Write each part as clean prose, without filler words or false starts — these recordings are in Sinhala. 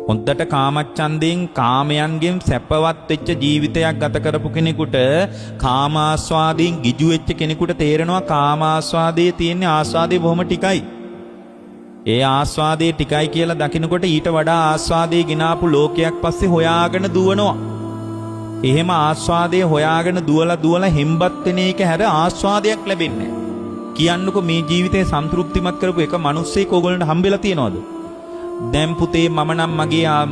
හොඳට කාමච්ඡන්දයෙන් කාමයන්ගෙන් සැපවත් වෙච්ච ජීවිතයක් ගත කරපු කෙනෙකුට කාමාස්වාදයෙන් ගිජු වෙච්ච කෙනෙකුට තේරෙනවා කාමාස්වාදයේ තියෙන ආස්වාදේ බොහොම ටිකයි. ඒ ආස්වාදේ ටිකයි කියලා දකිනකොට ඊට වඩා ආස්වාදේ ගినాපු ලෝකයක් පස්සේ හොයාගෙන දුවනවා. එහෙම ආස්වාදයේ හොයාගෙන දුවලා හෙම්බත් වෙන එක හැර ආස්වාදයක් ලැබෙන්නේ නැහැ. කියන්නකො මේ ජීවිතේ සන්තුෂ්ටිමත් කරපු එක මිනිස්සෙක් ඕගොල්ලන්ට හම්බෙලා තියනවද? දැන් පුතේ මම නම්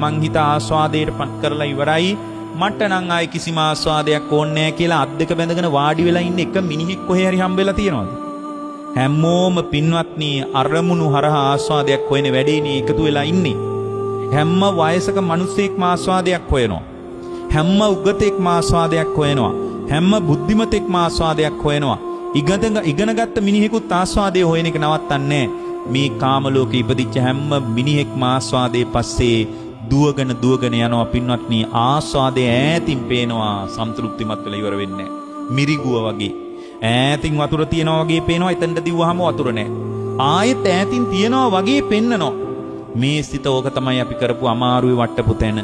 මං හිත ආස්වාදයට පත් කරලා ඉවරයි. මට නම් ආයි කිසිම ආස්වාදයක් ඕනේ නැහැ කියලා අත් දෙක බැඳගෙන වාඩි වෙලා ඉන්න එක මිනිහෙක් කොහේ හරි හම්බෙලා තියනවද? හැමෝම පින්වත්නි අරමුණු හරහා ආස්වාදයක් හොයන වැඩේනේ එකතු වෙලා ඉන්නේ. හැම වයසක මිනිස්සෙක්ම ආස්වාදයක් හොයනවා. හැම උගතෙක්ම ආස්වාදයක් හොයනවා. හැම බුද්ධිමතෙක්ම ආස්වාදයක් හොයනවා. ඉගෙනගත්ත මිනිහෙකුත් ආස්වාදයේ හොයන එක නවත්තන්නේ මේ කාම ලෝකේ ඉපදිච්ච හැම මිනිහෙක්ම ආස්වාදයේ පස්සේ දුවගෙන යනවා. පින්වත්නි ආස්වාදයේ ඈතින් පේනවා සම්තෘප්තිමත් වෙලා ඉවර වෙන්නේ මිරිගුව වගේ ඈතින් වතුර තියනවා වගේ පේනවා. එතනට දිව්වහම වතුර නැහැ. ආයෙත් ඈතින් තියනවා වගේ පෙන්නනවා. මේ සිත ඕක තමයි අපි කරපු අමාරුවේ වට්ටපු තැන.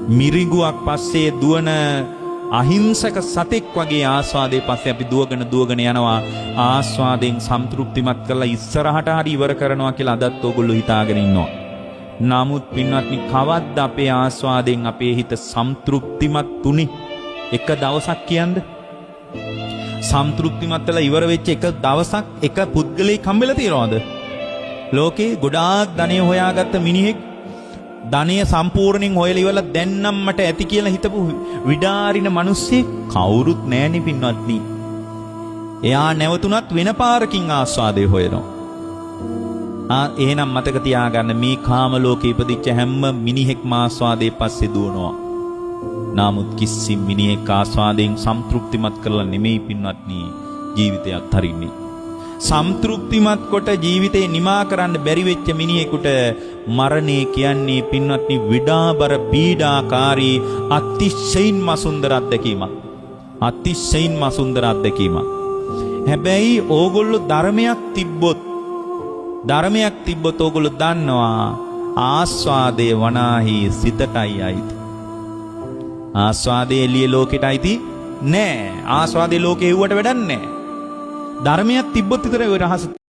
මිරිගුවක් පස්සේ දුවන අහිංසක සතෙක් වගේ ආස්වාදයේ පස්සේ අපි දුවගෙන යනවා. ආස්වාදයෙන් සම්තෘප්තිමත් කරලා ඉස්සරහට හරි ඉවර කරනවා කියලා අදත් ඕගොල්ලෝ හිතාගෙන ඉන්නවා. නමුත් පින්වත්නි කවද්ද අපේ ආස්වාදයෙන් අපේ හිත සම්තෘප්තිමත් උනේ? එක දවසක් කියන්නේ සම්තෘප්තිමත් වෙලා ඉවර වෙච්ච එක දවසක් එක පුද්ගලයෙක් හම්බෙලා තියනවද? ලෝකේ ගොඩාක් ධනෙ හොයාගත්ත මිනිහෙක් ධනය සම්පූර්ණයෙන් හොයලා ඉවරලා දැන් නම් මට ඇති කියලා හිතපු විඩාරින මිනිස්සෙක් කවුරුත් නැණි පින්වත්නි. එයා නැවතුණත් වෙන පාරකින් ආස්වාදේ හොයනවා. එහෙනම් මතක තියාගන්න මේ කාම ලෝකේ ඉපදිච්ච හැම මිනිහෙක්ම ආස්වාදේ පස්සේ දුවනවා. නමුත් කිසි මිනිහෙක් ආස්වාදයෙන් සම්තෘප්තිමත් කරලා නෙමෙයි පින්වත්නි ජීවිතයත් හරින්නේ. සම්තෘප්තිමත් කොට ජීවිතේ නිමා කරන්න බැරි වෙච්ච මිනිහෙකුට මරණය කියන්නේ පින්වත්නි විඩාබර පීඩාකාරී අතිශයින්ම සුන්දර අත්දැකීමක්. අතිශයින්ම සුන්දර අත්දැකීමක්. හැබැයි ඕගොල්ලෝ ධර්මයක් තිබ්බොත් ඕගොල්ලෝ දන්නවා ආස්වාදයේ වනාහි සිතටයි අයිති. ආස්වාදයේ එළිය ලෝකෙට අයිති නෑ. ආස්වාදයේ ලෝකේ එව්වට වැඩක් නෑ. ධර්මයක් තිබ්බොත් විතරයි ඔය රහස